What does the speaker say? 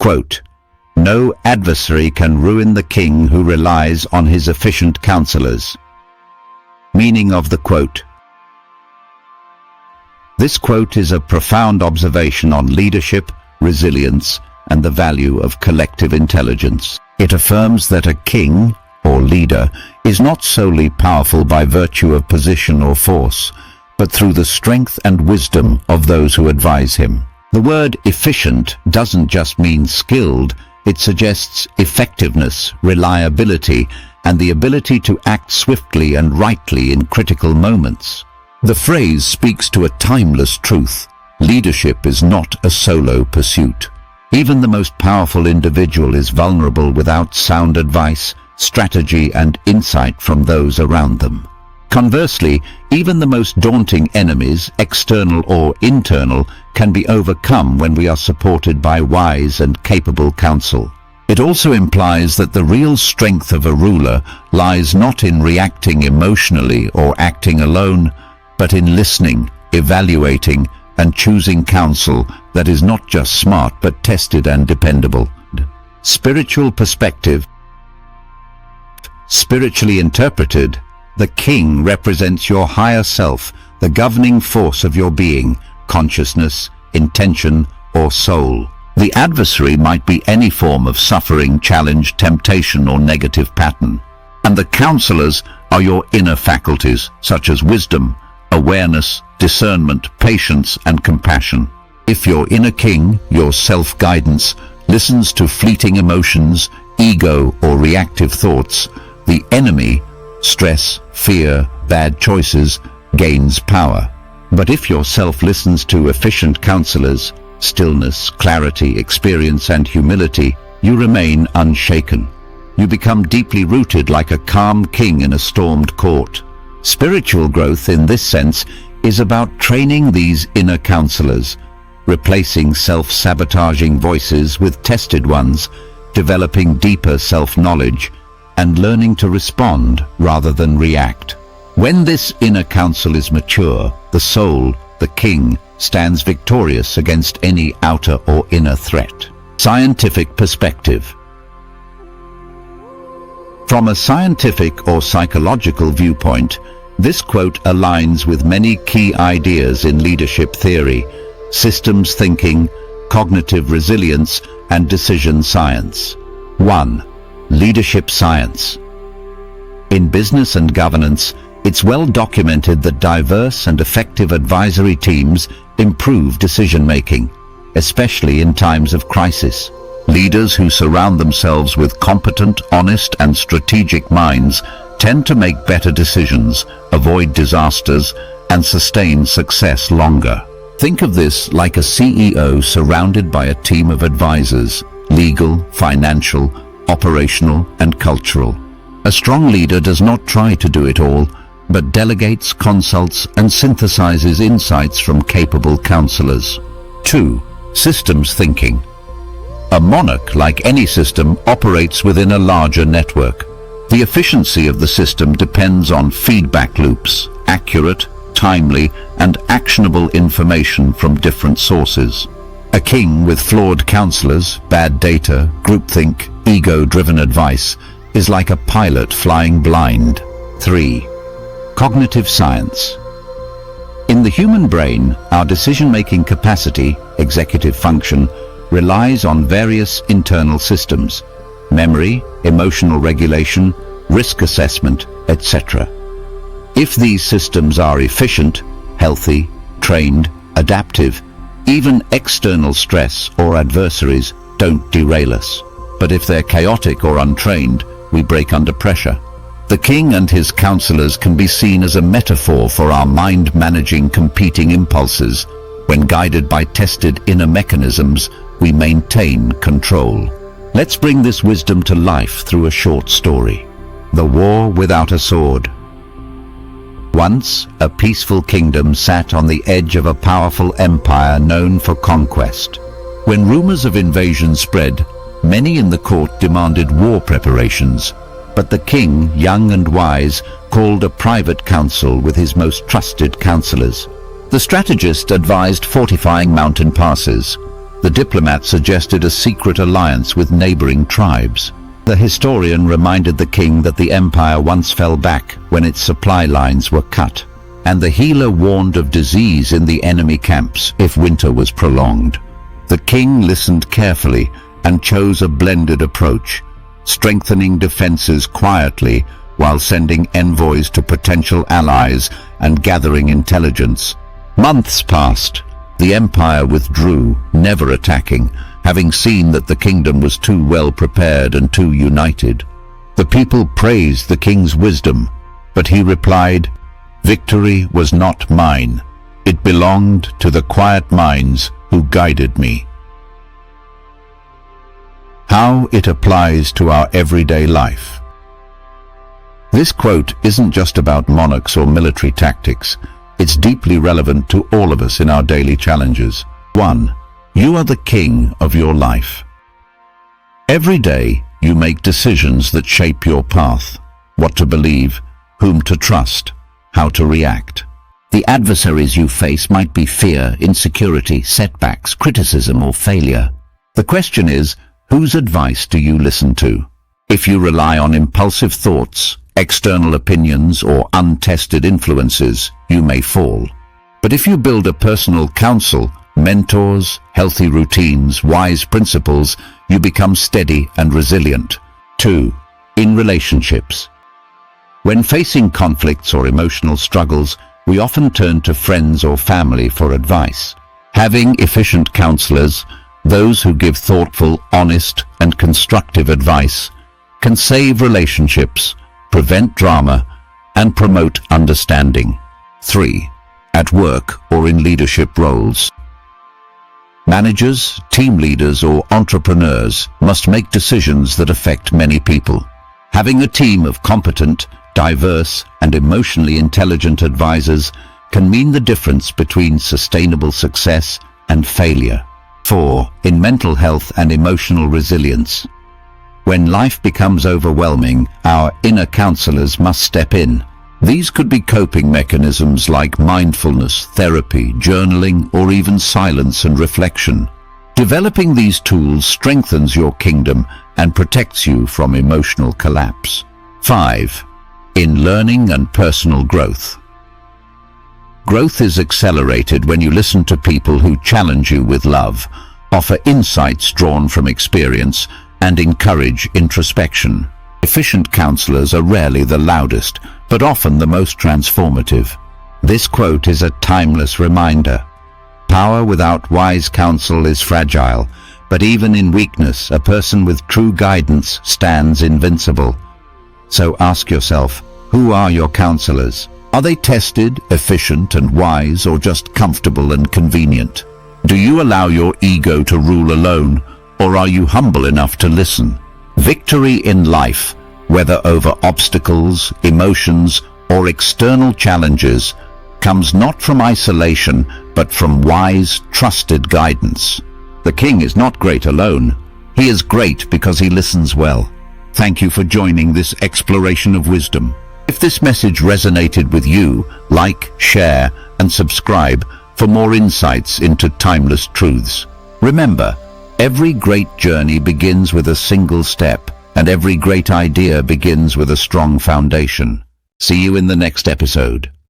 Quote, "No adversary can ruin the king who relies on his efficient counselors." Meaning of the quote. This quote is a profound observation on leadership, resilience, and the value of collective intelligence. It affirms that a king, or leader, is not solely powerful by virtue of position or force, but through the strength and wisdom of those who advise him. The word efficient doesn't just mean skilled, it suggests effectiveness, reliability, and the ability to act swiftly and rightly in critical moments. The phrase speaks to a timeless truth. Leadership is not a solo pursuit. Even the most powerful individual is vulnerable without sound advice, strategy, and insight from those around them. Conversely, even the most daunting enemies, external or internal, can be overcome when we are supported by wise and capable counsel. It also implies that the real strength of a ruler lies not in reacting emotionally or acting alone, but in listening, evaluating, and choosing counsel that is not just smart but tested and dependable. Spiritual perspective. Spiritually interpreted, the king represents your higher self, the governing force of your being, consciousness, intention, or soul. The adversary might be any form of suffering, challenge, temptation, or negative pattern. And the counselors are your inner faculties, such as wisdom, awareness, discernment, patience, and compassion. If your inner king, your self-guidance, listens to fleeting emotions, ego, or reactive thoughts, the enemy, stress, fear, bad choices, gains power. But if your self listens to efficient counselors, stillness, clarity, experience, and humility, you remain unshaken. You become deeply rooted like a calm king in a stormed court. Spiritual growth in this sense is about training these inner counselors, replacing self-sabotaging voices with tested ones, developing deeper self-knowledge, and learning to respond rather than react. When this inner counsel is mature, the soul, the king, stands victorious against any outer or inner threat. Scientific perspective. From a scientific or psychological viewpoint, this quote aligns with many key ideas in leadership theory, systems thinking, cognitive resilience, and decision science. 1. Leadership science. In business and governance, it's well documented that diverse and effective advisory teams improve decision-making, especially in times of crisis. Leaders who surround themselves with competent, honest, and strategic minds tend to make better decisions, avoid disasters, and sustain success longer. Think of this like a CEO surrounded by a team of advisors, legal, financial, operational, and cultural. A strong leader does not try to do it all, but delegates, consults, and synthesizes insights from capable counselors. 2. Systems thinking. A monarch, like any system, operates within a larger network. The efficiency of the system depends on feedback loops, accurate, timely, and actionable information from different sources. A king with flawed counselors, bad data, groupthink, ego-driven advice is like a pilot flying blind. 3. Cognitive science. In the human brain, our decision-making capacity, executive function, relies on various internal systems: memory, emotional regulation, risk assessment, etc. If these systems are efficient, healthy, trained, adaptive, even external stress or adversaries don't derail us. But if they're chaotic or untrained, we break under pressure. The king and his counselors can be seen as a metaphor for our mind managing competing impulses. When guided by tested inner mechanisms, we maintain control. Let's bring this wisdom to life through a short story. The War Without a Sword. Once, a peaceful kingdom sat on the edge of a powerful empire known for conquest. When rumors of invasion spread, many in the court demanded war preparations. But the king, young and wise, called a private council with his most trusted counselors. The strategist advised fortifying mountain passes. The diplomat suggested a secret alliance with neighboring tribes. The historian reminded the king that the empire once fell back when its supply lines were cut, and the healer warned of disease in the enemy camps if winter was prolonged. The king listened carefully and chose a blended approach, strengthening defenses quietly while sending envoys to potential allies and gathering intelligence. Months passed. The empire withdrew, never attacking, having seen that the kingdom was too well prepared and too united. The people praised the king's wisdom, but he replied, "Victory was not mine. It belonged to the quiet minds who guided me." How it applies to our everyday life. This quote isn't just about monarchs or military tactics. It's deeply relevant to all of us in our daily challenges. 1. You are the king of your life. Every day, you make decisions that shape your path: what to believe, whom to trust, how to react. The adversaries you face might be fear, insecurity, setbacks, criticism, or failure. The question is, whose advice do you listen to? If you rely on impulsive thoughts, external opinions, or untested influences, you may fall. But if you build a personal counsel, mentors, healthy routines, wise principles, you become steady and resilient. 2. In relationships. When facing conflicts or emotional struggles, we often turn to friends or family for advice. Having efficient counselors, those who give thoughtful, honest, and constructive advice, can save relationships, prevent drama, and promote understanding. 3. At work or in leadership roles. Managers, team leaders, or entrepreneurs must make decisions that affect many people. Having a team of competent, diverse, and emotionally intelligent advisors can mean the difference between sustainable success and failure. 4. In mental health and emotional resilience. When life becomes overwhelming, our inner counselors must step in. These could be coping mechanisms like mindfulness, therapy, journaling, or even silence and reflection. Developing these tools strengthens your kingdom and protects you from emotional collapse. 5. In learning and personal growth. Growth is accelerated when you listen to people who challenge you with love, offer insights drawn from experience, and encourage introspection. Efficient counselors are rarely the loudest, but often the most transformative. This quote is a timeless reminder. Power without wise counsel is fragile, but even in weakness, a person with true guidance stands invincible. So ask yourself, who are your counselors? Are they tested, efficient, and wise, or just comfortable and convenient? Do you allow your ego to rule alone, or are you humble enough to listen? Victory in life, whether over obstacles, emotions, or external challenges, comes not from isolation, but from wise, trusted guidance. The king is not great alone. He is great because he listens well. Thank you for joining this exploration of wisdom. If this message resonated with you, like, share, and subscribe for more insights into timeless truths. Remember, every great journey begins with a single step, and every great idea begins with a strong foundation. See you in the next episode.